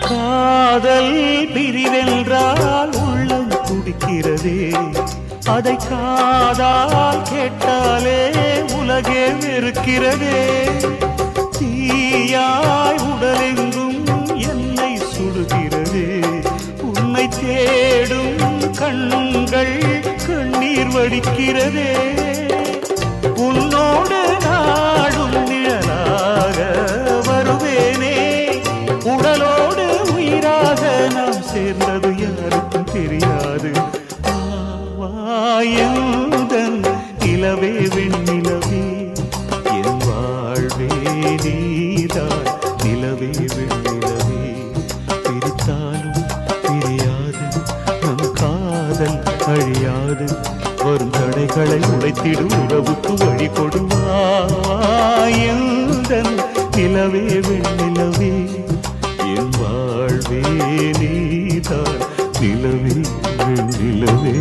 காதல் பிரிவென்றால் உள்ளம் துடிக்கிறதே, அதை காதால் கேட்டாலே உலகே வெறுக்கிறதே. தீயாய் உடலெங்கும் என்னை சுடுகிறதே, உன்னை தேடும் கண்கள் கண்ணீர் வடிக்கிறதே. உன்னோடு நாடும் நிழலாக வருவேனே, உடலோடு உயிராக நாம் சேர்ந்தது யாருக்கும் தெரியாது. வாயந்தன் நிலவே வெண்ணிலவே, என் வாழ்வே நீதான் நிலவே வெண்ணிலவே. பிரித்தாலும் பிரியாது நம் காதல் அழியாது, வரும் தடைகளை உடைத்திடும் உறவுக்கு வழி கொடுவாயந்தன் நிலவே வெண்ணிலவே, என் வாழ்வே நீதான் நிலவே வெண்ணிலவே.